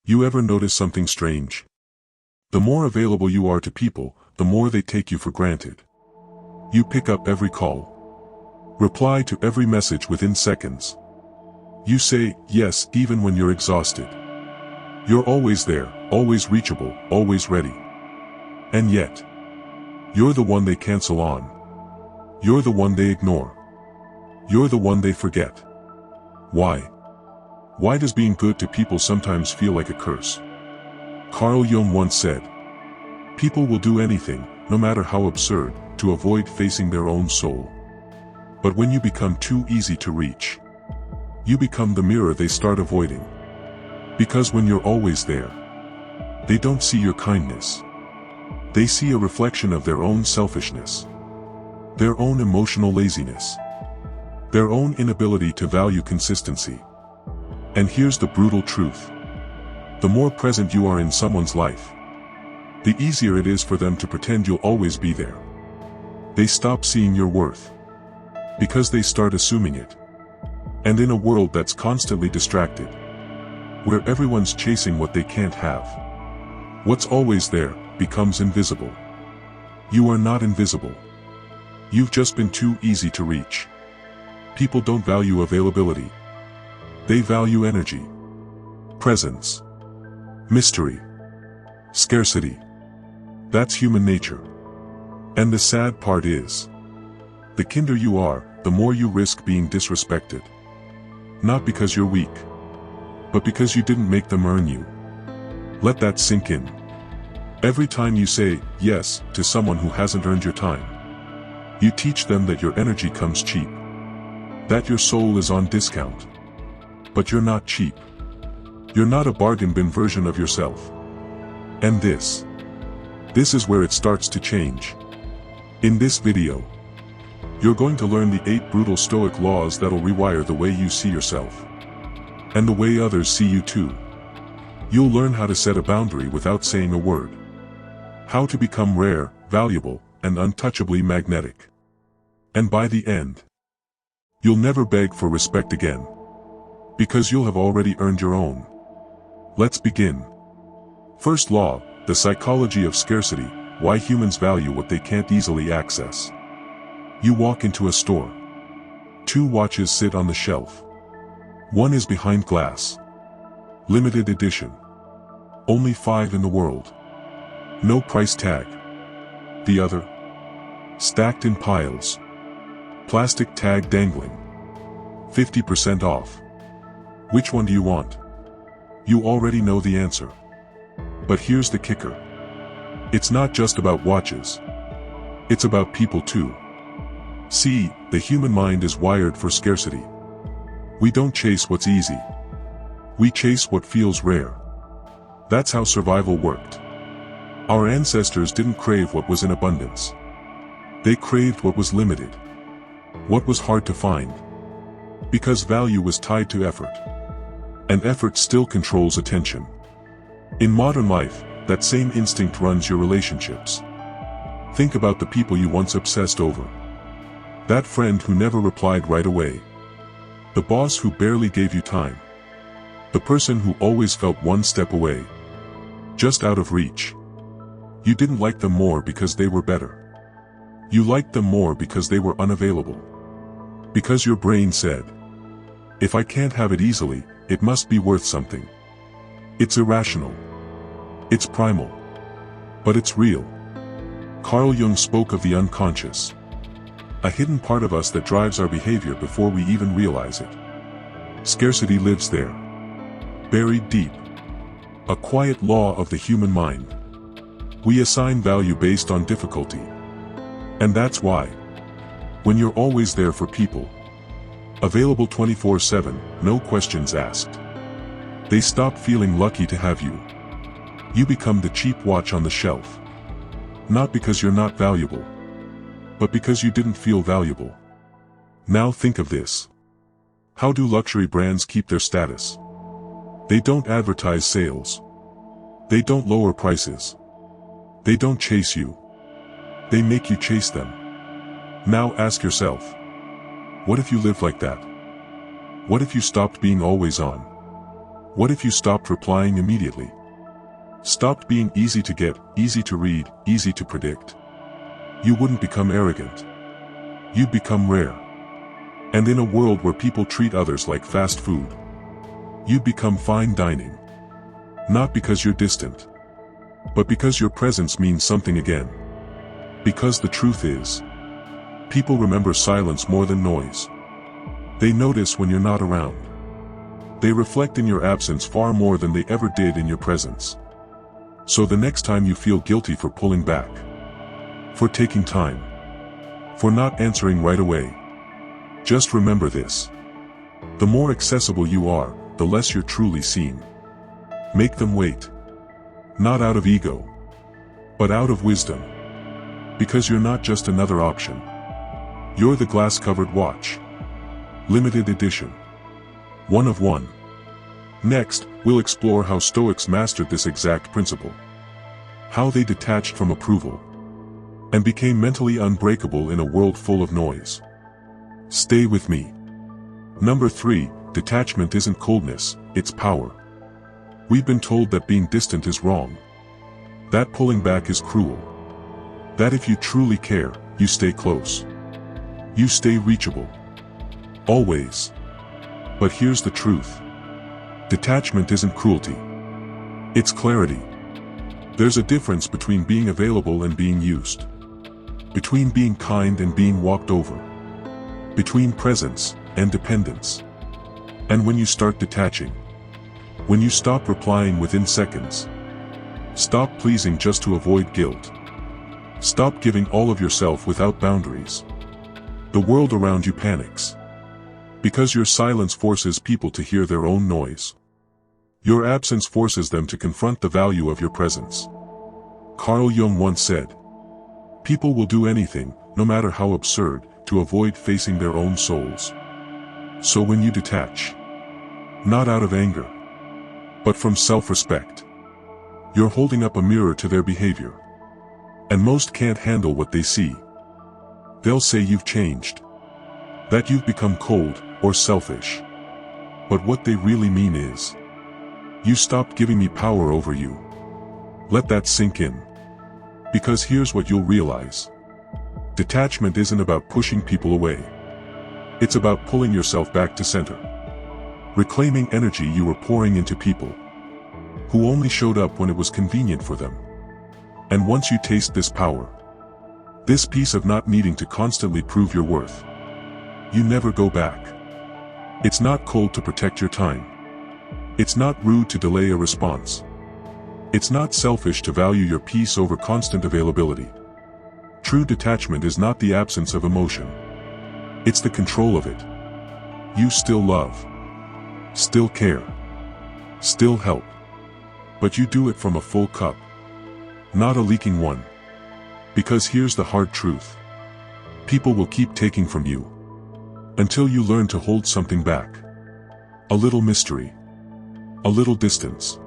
You ever notice something strange? The more available you are to people, the more they take you for granted. You pick up every call. Reply to every message within seconds. You say yes even when you're exhausted. You're always there, always reachable, always ready. And yet, you're the one they cancel on. You're the one they ignore. You're the one they forget. Why? Why does being good to people sometimes feel like a curse? Carl Jung once said, "People will do anything, no matter how absurd, to avoid facing their own soul. But when you become too easy to reach, you become the mirror they start avoiding. Because when you're always there, they don't see your kindness. They see a reflection of their own selfishness, their own emotional laziness, their own inability to value consistency. And here's the brutal truth. The more present you are in someone's life, the easier it is for them to pretend you'll always be there. They stop seeing your worth, because they start assuming it. And in a world that's constantly distracted, where everyone's chasing what they can't have, what's always there becomes invisible. You are not invisible. You've just been too easy to reach. People don't value availability. They value energy, presence, mystery, scarcity. That's human nature. And the sad part is, the kinder you are, the more you risk being disrespected. Not because you're weak, but because you didn't make them earn you. Let that sink in. Every time you say yes to someone who hasn't earned your time, you teach them that your energy comes cheap, that your soul is on discount. But you're not cheap. You're not a bargain bin version of yourself. And this is where it starts to change. In this video, you're going to learn the 8 brutal Stoic laws that'll rewire the way you see yourself, and the way others see you too. You'll learn how to set a boundary without saying a word. How to become rare, valuable, and untouchably magnetic. And by the end, you'll never beg for respect again, because you'll have already earned your own. Let's begin. First law, the psychology of scarcity, why humans value what they can't easily access. You walk into a store. 2 watches sit on the shelf. One is behind glass. Limited edition. Only 5 in the world. No price tag. The other, stacked in piles. Plastic tag dangling. 50% off. Which one do you want? You already know the answer. But here's the kicker. It's not just about watches. It's about people too. See, the human mind is wired for scarcity. We don't chase what's easy. We chase what feels rare. That's how survival worked. Our ancestors didn't crave what was in abundance. They craved what was limited, what was hard to find. Because value was tied to effort. And effort still controls attention. In modern life, that same instinct runs your relationships. Think about the people you once obsessed over. That friend who never replied right away. The boss who barely gave you time. The person who always felt one step away. Just out of reach. You didn't like them more because they were better. You liked them more because they were unavailable. Because your brain said, if I can't have it easily, it must be worth something. It's irrational. It's primal. But it's real. Carl Jung spoke of the unconscious. A hidden part of us that drives our behavior before we even realize it. Scarcity lives there. Buried deep. A quiet law of the human mind. We assign value based on difficulty. And that's why, when you're always there for people, available 24/7, no questions asked, they stop feeling lucky to have you. You become the cheap watch on the shelf. Not because you're not valuable, but because you didn't feel valuable. Now think of this. How do luxury brands keep their status? They don't advertise sales. They don't lower prices. They don't chase you. They make you chase them. Now ask yourself, what if you lived like that? What if you stopped being always on? What if you stopped replying immediately? Stopped being easy to get, easy to read, easy to predict? You wouldn't become arrogant. You'd become rare. And in a world where people treat others like fast food, you'd become fine dining. Not because you're distant, but because your presence means something again. Because the truth is, people remember silence more than noise. They notice when you're not around. They reflect in your absence far more than they ever did in your presence. So the next time you feel guilty for pulling back, for taking time, for not answering right away, just remember this. The more accessible you are, the less you're truly seen. Make them wait. Not out of ego, but out of wisdom. Because you're not just another option. You're the glass-covered watch. Limited edition. One of one. Next, we'll explore how Stoics mastered this exact principle. How they detached from approval and became mentally unbreakable in a world full of noise. Stay with me. Number 3, detachment isn't coldness, it's power. We've been told that being distant is wrong. That pulling back is cruel. That if you truly care, you stay close. You stay reachable. Always. But here's the truth. Detachment isn't cruelty. It's clarity. There's a difference between being available and being used. Between being kind and being walked over. Between presence and dependence. And when you start detaching, when you stop replying within seconds, stop pleasing just to avoid guilt, stop giving all of yourself without boundaries, the world around you panics. Because your silence forces people to hear their own noise. Your absence forces them to confront the value of your presence. Carl Jung once said, "People will do anything, no matter how absurd, to avoid facing their own souls." So when you detach, not out of anger, but from self-respect, you're holding up a mirror to their behavior. And most can't handle what they see. They'll say you've changed, that you've become cold or selfish. But what they really mean is, you stopped giving me power over you. Let that sink in. Because here's what you'll realize. Detachment isn't about pushing people away. It's about pulling yourself back to center. Reclaiming energy you were pouring into people who only showed up when it was convenient for them. And once you taste this power, this piece of not needing to constantly prove your worth, you never go back. It's not cold to protect your time. It's not rude to delay a response. It's not selfish to value your peace over constant availability. True detachment is not the absence of emotion. It's the control of it. You still love, still care, still help. But you do it from a full cup, not a leaking one. Because here's the hard truth. People will keep taking from you until you learn to hold something back. A little mystery. A little distance.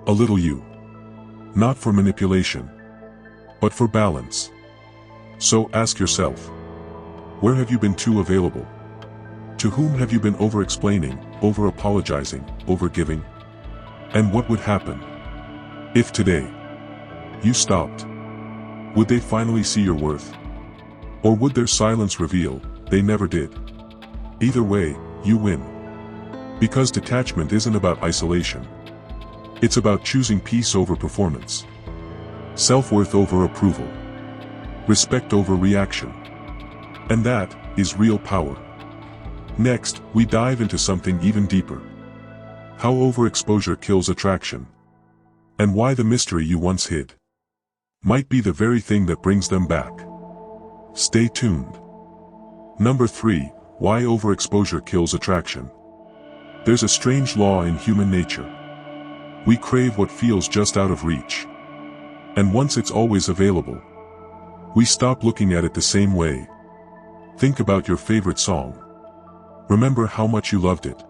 A little you. Not for manipulation, but for balance. So ask yourself, where have you been too available? To whom have you been over-explaining, over-apologizing, over-giving? And what would happen if today you stopped? Would they finally see your worth? Or would their silence reveal they never did? Either way, you win. Because detachment isn't about isolation. It's about choosing peace over performance. Self-worth over approval. Respect over reaction. And that is real power. Next, we dive into something even deeper. How overexposure kills attraction. And why the mystery you once hid might be the very thing that brings them back. Stay tuned. Number 3, why overexposure kills attraction. There's a strange law in human nature. We crave what feels just out of reach. And once it's always available, we stop looking at it the same way. Think about your favorite song. Remember how much you loved it.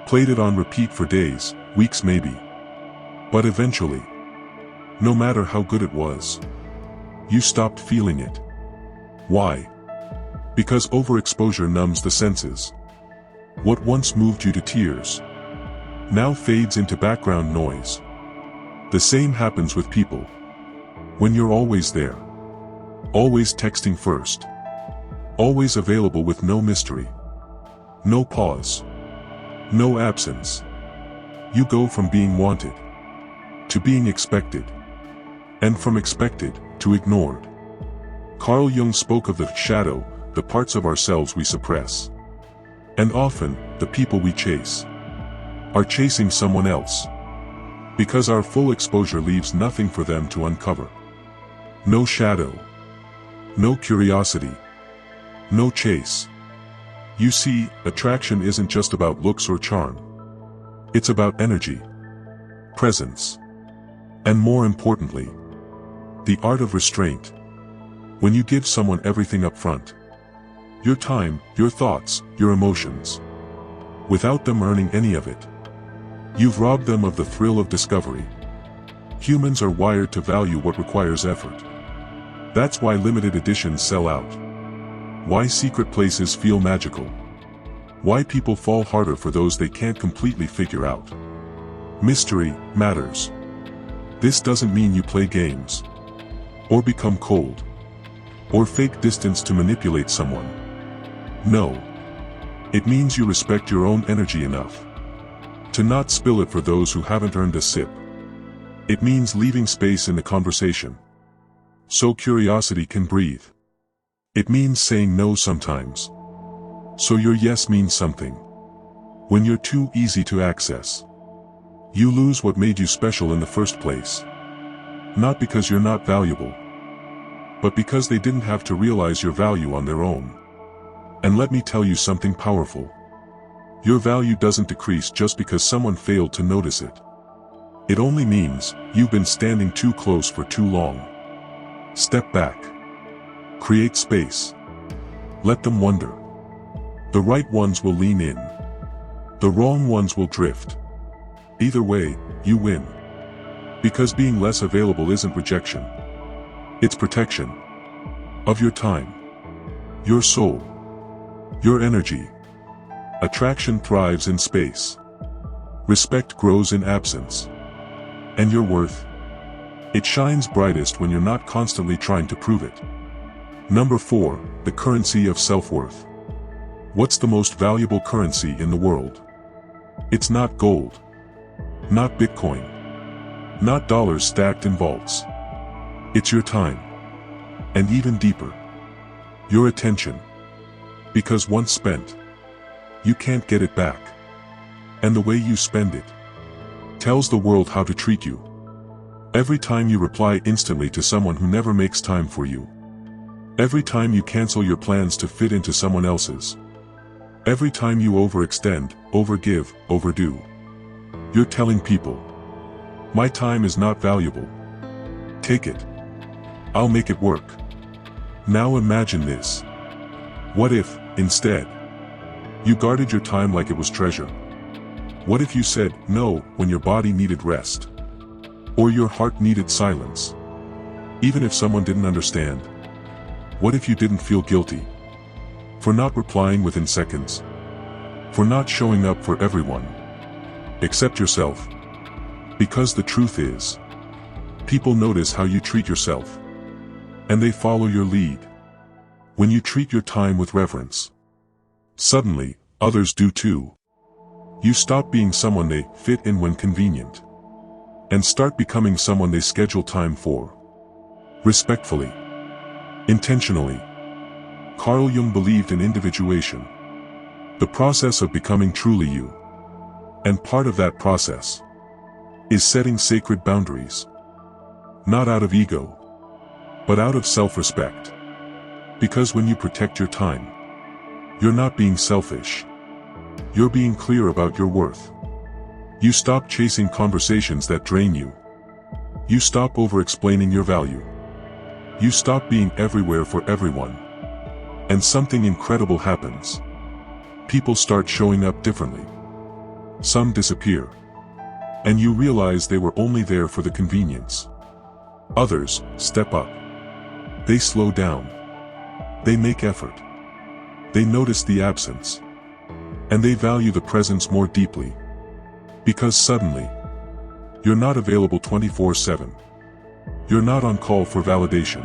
Played it on repeat for days, weeks maybe. But eventually, no matter how good it was, you stopped feeling it. Why? Because overexposure numbs the senses. What once moved you to tears, now fades into background noise. The same happens with people. When you're always there, always texting first, always available with no mystery, no pause, no absence, you go from being wanted to being expected, and from expected to ignored. Carl Jung spoke of the shadow, the parts of ourselves we suppress. And often, the people we chase are chasing someone else, because our full exposure leaves nothing for them to uncover. No shadow, no curiosity, no chase. You see, attraction isn't just about looks or charm. It's about energy, presence, and more importantly, the art of restraint. When you give someone everything up front, your time, your thoughts, your emotions, without them earning any of it, you've robbed them of the thrill of discovery. Humans are wired to value what requires effort. That's why limited editions sell out. Why secret places feel magical. Why people fall harder for those they can't completely figure out. Mystery matters. This doesn't mean you play games, or become cold, or fake distance to manipulate someone. No. It means you respect your own energy enough to not spill it for those who haven't earned a sip. It means leaving space in the conversation, so curiosity can breathe. It means saying no sometimes, so your yes means something. When you're too easy to access, you lose what made you special in the first place. Not because you're not valuable, but because they didn't have to realize your value on their own. And let me tell you something powerful. Your value doesn't decrease just because someone failed to notice it. It only means you've been standing too close for too long. Step back. Create space. Let them wonder. The right ones will lean in. The wrong ones will drift. Either way, you win. Because being less available isn't rejection. It's protection. Of your time. Your soul. Your energy. Attraction thrives in space. Respect grows in absence. And your worth? It shines brightest when you're not constantly trying to prove it. Number 4, the currency of self-worth. What's the most valuable currency in the world? It's not gold. Not Bitcoin. Not dollars stacked in vaults. It's your time. And even deeper, your attention. Because once spent, you can't get it back. And the way you spend it tells the world how to treat you. Every time you reply instantly to someone who never makes time for you. Every time you cancel your plans to fit into someone else's. Every time you overextend, overgive, overdo. You're telling people, my time is not valuable. Take it. I'll make it work. Now imagine this. What if, instead, you guarded your time like it was treasure? What if you said no when your body needed rest? Or your heart needed silence? Even if someone didn't understand? What if you didn't feel guilty for not replying within seconds? For not showing up for everyone except yourself? Because the truth is, people notice how you treat yourself, and they follow your lead. When you treat your time with reverence, suddenly, others do too. You stop being someone they fit in when convenient, and start becoming someone they schedule time for. Respectfully. Intentionally. Carl Jung believed in individuation. The process of becoming truly you. And part of that process is setting sacred boundaries. Not out of ego, but out of self-respect. Because when you protect your time, you're not being selfish. You're being clear about your worth. You stop chasing conversations that drain you. You stop over-explaining your value. You stop being everywhere for everyone. And something incredible happens. People start showing up differently. Some disappear. And you realize they were only there for the convenience. Others step up. They slow down. They make effort. They notice the absence. And they value the presence more deeply. Because suddenly, you're not available 24/7. You're not on call for validation.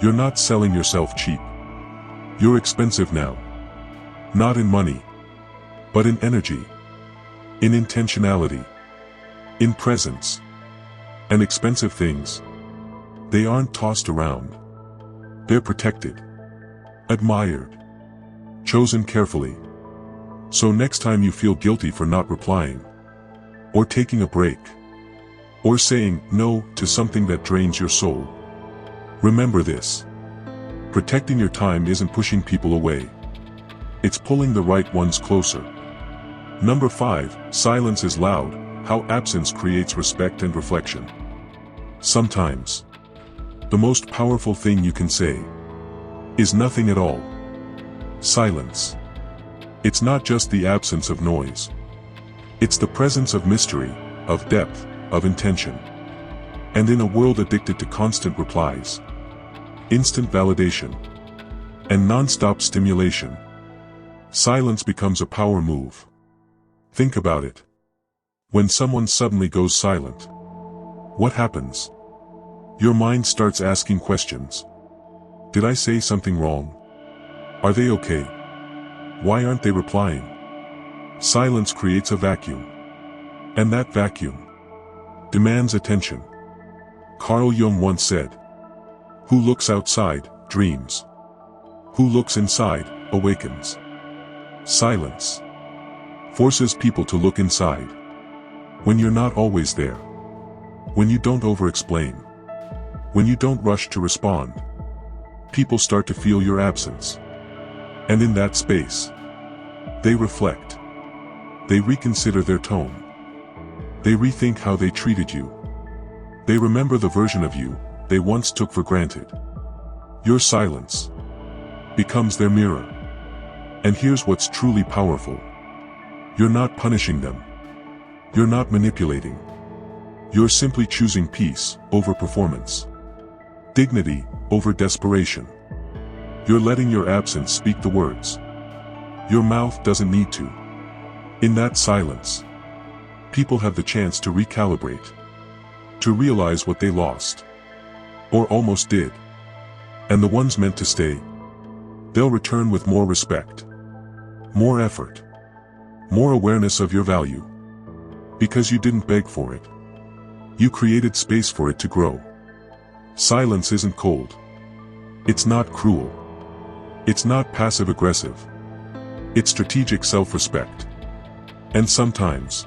You're not selling yourself cheap. You're expensive now. Not in money, but in energy, in intentionality, in presence. And expensive things, they aren't tossed around. They're protected, admired, chosen carefully. So next time you feel guilty for not replying, or taking a break, or saying no to something that drains your soul, remember this. Protecting your time isn't pushing people away. It's pulling the right ones closer. Number 5, silence is loud, how absence creates respect and reflection. Sometimes, the most powerful thing you can say is nothing at all. Silence. It's not just the absence of noise. It's the presence of mystery, of depth, of intention. And in a world addicted to constant replies, instant validation, and non-stop stimulation, silence becomes a power move. Think about it. When someone suddenly goes silent, what happens? Your mind starts asking questions. Did I say something wrong? Are they okay? Why aren't they replying? Silence creates a vacuum. And that vacuum demands attention. Carl Jung once said, "Who looks outside, dreams. Who looks inside, awakens." Silence forces people to look inside. When you're not always there. When you don't over-explain. When you don't rush to respond. People start to feel your absence. And in that space, they reflect. They reconsider their tone. They rethink how they treated you. They remember the version of you they once took for granted. Your silence becomes their mirror. And here's what's truly powerful. You're not punishing them. You're not manipulating. You're simply choosing peace over performance. Dignity over desperation. You're letting your absence speak the words your mouth doesn't need to. In that silence, people have the chance to recalibrate, to realize what they lost, or almost did. And the ones meant to stay, they'll return with more respect, more effort, more awareness of your value. Because you didn't beg for it. You created space for it to grow. Silence isn't cold. It's not cruel. It's not passive-aggressive. It's strategic self-respect. And sometimes,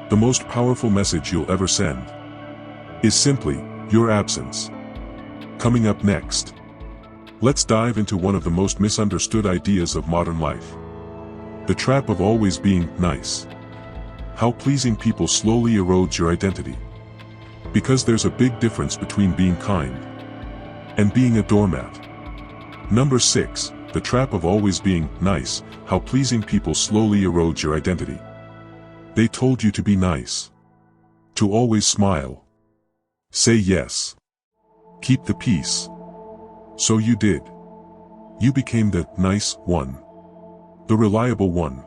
the most powerful message you'll ever send is simply your absence. Coming up next, let's dive into one of the most misunderstood ideas of modern life. The trap of always being nice. How pleasing people slowly erodes your identity. Because there's a big difference between being kind and being a doormat. Number 6, the trap of always being nice, how pleasing people slowly erodes your identity. They told you to be nice. To always smile. Say yes. Keep the peace. So you did. You became the nice one. The reliable one.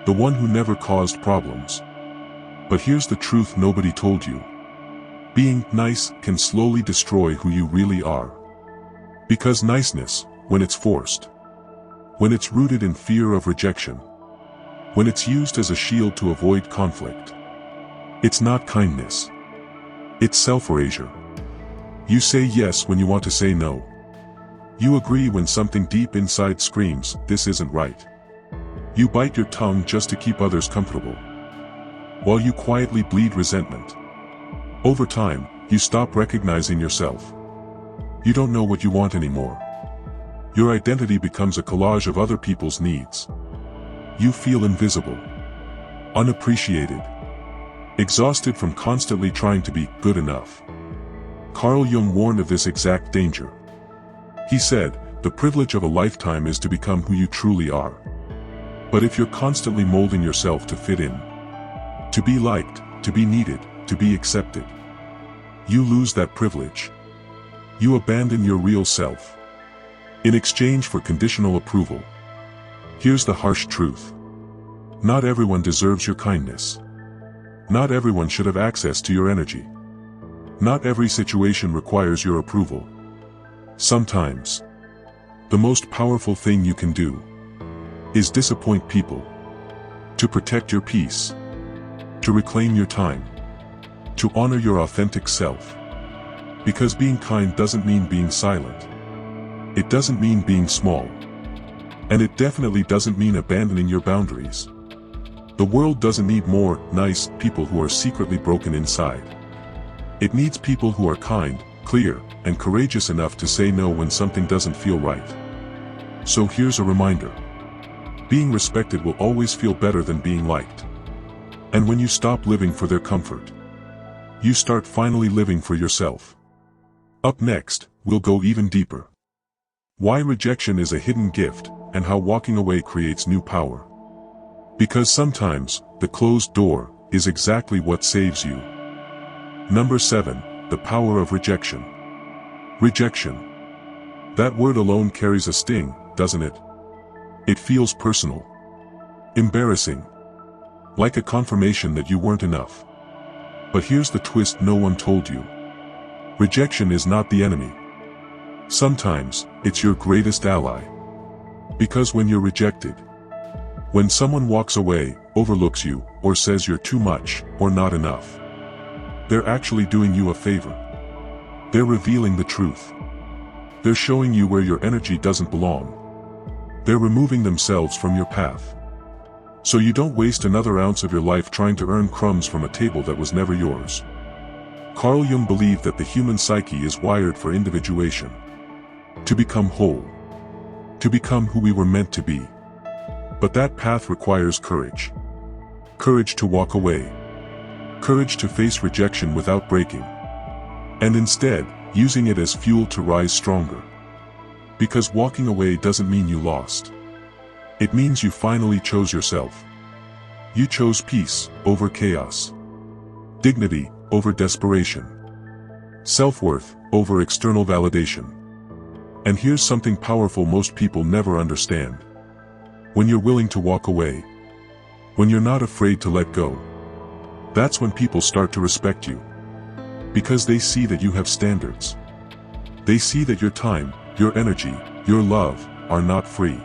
The one who never caused problems. But here's the truth nobody told you. Being nice can slowly destroy who you really are. Because niceness, when it's forced, when it's rooted in fear of rejection, when it's used as a shield to avoid conflict, it's not kindness. It's self-erasure. You say yes when you want to say no. You agree when something deep inside screams, "This isn't right." You bite your tongue just to keep others comfortable, while you quietly bleed resentment. Over time, you stop recognizing yourself. You don't know what you want anymore. Your identity becomes a collage of other people's needs. You feel invisible, unappreciated, exhausted from constantly trying to be good enough. Carl Jung warned of this exact danger. He said, "The privilege of a lifetime is to become who you truly are. But if you're constantly molding yourself to fit in, to be liked, to be needed, to be accepted, you lose that privilege. You abandon your real self in exchange for conditional approval." Here's the harsh truth. Not everyone deserves your kindness. Not everyone should have access to your energy. Not every situation requires your approval. Sometimes, the most powerful thing you can do is disappoint people. To protect your peace. To reclaim your time. To honor your authentic self. Because being kind doesn't mean being silent. It doesn't mean being small. And it definitely doesn't mean abandoning your boundaries. The world doesn't need more nice people who are secretly broken inside. It needs people who are kind, clear, and courageous enough to say no when something doesn't feel right. So here's a reminder. Being respected will always feel better than being liked. And when you stop living for their comfort, you start finally living for yourself. Up next, we'll go even deeper. Why rejection is a hidden gift, and how walking away creates new power. Because sometimes, the closed door is exactly what saves you. Number 7, the power of rejection. Rejection. That word alone carries a sting, doesn't it? It feels personal. Embarrassing. Like a confirmation that you weren't enough. But here's the twist no one told you. Rejection is not the enemy. Sometimes, it's your greatest ally. Because when you're rejected, when someone walks away, overlooks you, or says you're too much, or not enough, they're actually doing you a favor. They're revealing the truth. They're showing you where your energy doesn't belong. They're removing themselves from your path. So you don't waste another ounce of your life trying to earn crumbs from a table that was never yours. Carl Jung believed that the human psyche is wired for individuation. To become whole. To become who we were meant to be. But that path requires courage. Courage to walk away. Courage to face rejection without breaking. And instead, using it as fuel to rise stronger. Because walking away doesn't mean you lost. It means you finally chose yourself. You chose peace over chaos. Dignity over desperation. Self-worth over external validation. And here's something powerful most people never understand. When you're willing to walk away, when you're not afraid to let go, that's when people start to respect you. Because they see that you have standards. They see that your time, your energy, your love, are not free.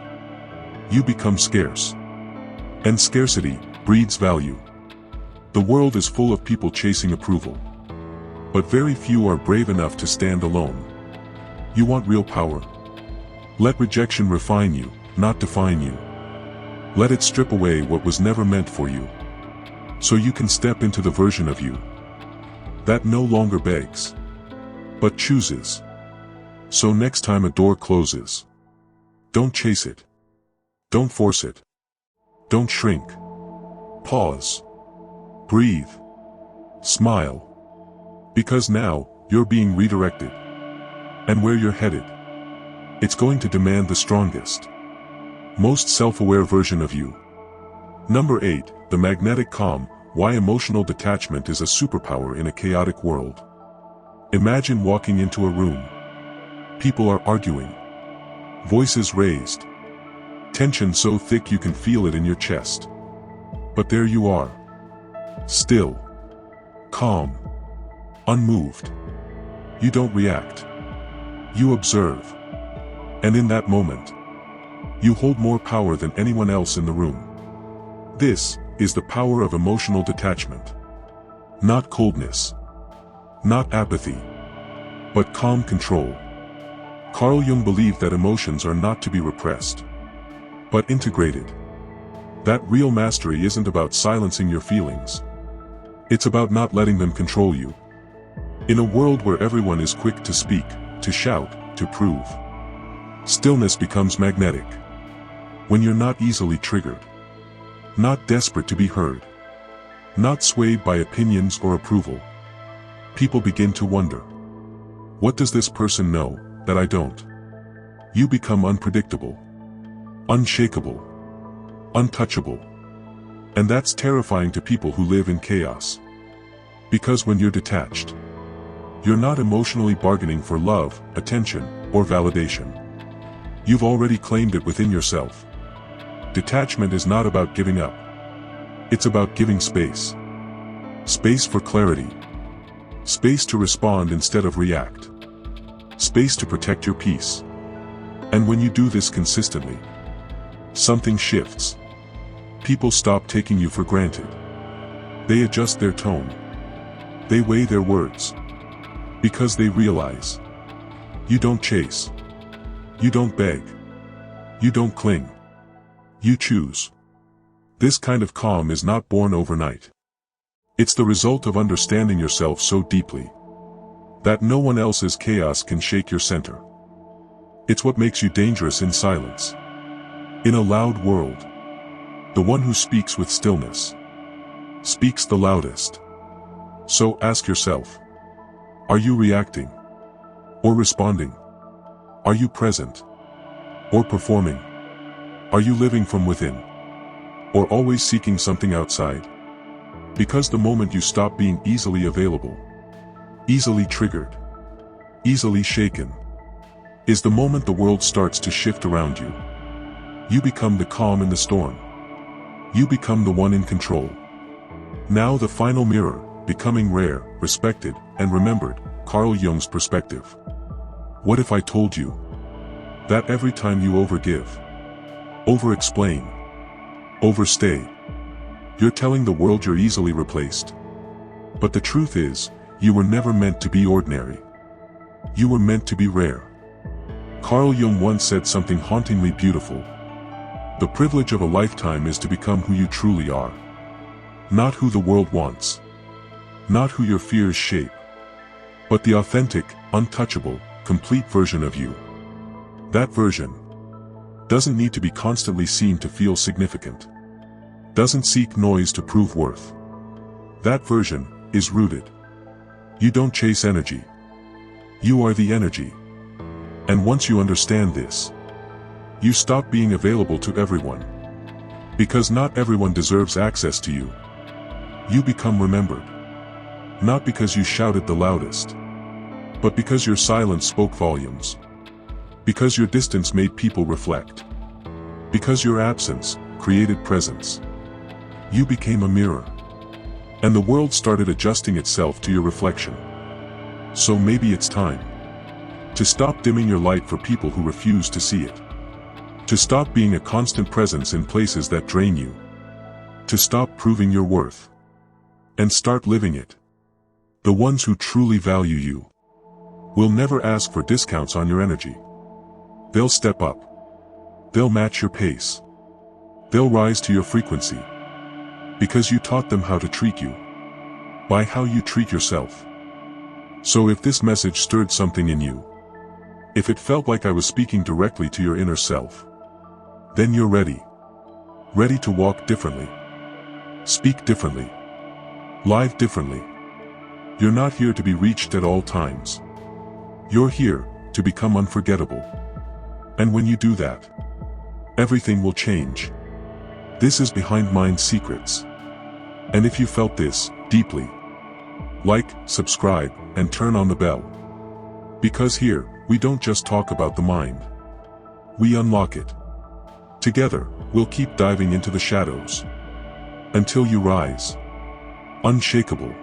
You become scarce. And scarcity breeds value. The world is full of people chasing approval. But very few are brave enough to stand alone. You want real power? Let rejection refine you, not define you. Let it strip away what was never meant for you. So you can step into the version of you that no longer begs, but chooses. So next time a door closes, don't chase it. Don't force it. Don't shrink. Pause. Breathe. Smile. Because now, you're being redirected. And where you're headed, it's going to demand the strongest, most self-aware version of you. Number 8, the magnetic calm. Why emotional detachment is a superpower in a chaotic world. Imagine walking into a room. People are arguing. Voices raised. Tension so thick you can feel it in your chest. But there you are. Still. Calm. Unmoved. You don't react. You observe. And in that moment, you hold more power than anyone else in the room. This is the power of emotional detachment. Not coldness. Not apathy. But calm control. Carl Jung believed that emotions are not to be repressed, but integrated. That real mastery isn't about silencing your feelings. It's about not letting them control you. In a world where everyone is quick to speak, to shout, to prove, stillness becomes magnetic. When you're not easily triggered. Not desperate to be heard. Not swayed by opinions or approval. People begin to wonder. What does this person know that I don't? You become unpredictable. Unshakable. Untouchable. And that's terrifying to people who live in chaos. Because when you're detached, you're not emotionally bargaining for love, attention, or validation. You've already claimed it within yourself. Detachment is not about giving up. It's about giving space. Space for clarity. Space to respond instead of react. Space to protect your peace. And when you do this consistently, something shifts. People stop taking you for granted. They adjust their tone. They weigh their words. Because they realize you don't chase. You don't beg. You don't cling. You choose. This kind of calm is not born overnight. It's the result of understanding yourself so deeply that no one else's chaos can shake your center. It's what makes you dangerous in silence. In a loud world, the one who speaks with stillness speaks the loudest. So ask yourself, are you reacting or responding? Are you present or performing? Are you living from within or always seeking something outside? Because the moment you stop being easily available, easily triggered, easily shaken, is the moment the world starts to shift around you. You become the calm in the storm. You become the one in control. Now the final mirror, becoming rare, respected, and remembered, Carl Jung's perspective. What if I told you that every time you overgive, overexplain, overstay, you're telling the world you're easily replaced? But the truth is, you were never meant to be ordinary. You were meant to be rare. Carl Jung once said something hauntingly beautiful. The privilege of a lifetime is to become who you truly are. Not who the world wants. Not who your fears shape. But the authentic, untouchable, complete version of you. That version doesn't need to be constantly seen to feel significant. Doesn't seek noise to prove worth. That version is rooted. You don't chase energy. You are the energy. And once you understand this, you stop being available to everyone. Because not everyone deserves access to you. You become remembered. Not because you shouted the loudest, but because your silence spoke volumes. Because your distance made people reflect. Because your absence created presence. You became a mirror. And the world started adjusting itself to your reflection. So maybe it's time to stop dimming your light for people who refuse to see it. To stop being a constant presence in places that drain you. To stop proving your worth. And start living it. The ones who truly value you will never ask for discounts on your energy. They'll step up. They'll match your pace. They'll rise to your frequency. Because you taught them how to treat you. By how you treat yourself. So if this message stirred something in you, if it felt like I was speaking directly to your inner self, then you're ready. Ready to walk differently. Speak differently. Live differently. You're not here to be reached at all times. You're here to become unforgettable. And when you do that, everything will change. This is Behind Mind Secrets. And if you felt this deeply, like, subscribe, and turn on the bell. Because here, we don't just talk about the mind. We unlock it. Together, we'll keep diving into the shadows. Until you rise. Unshakable.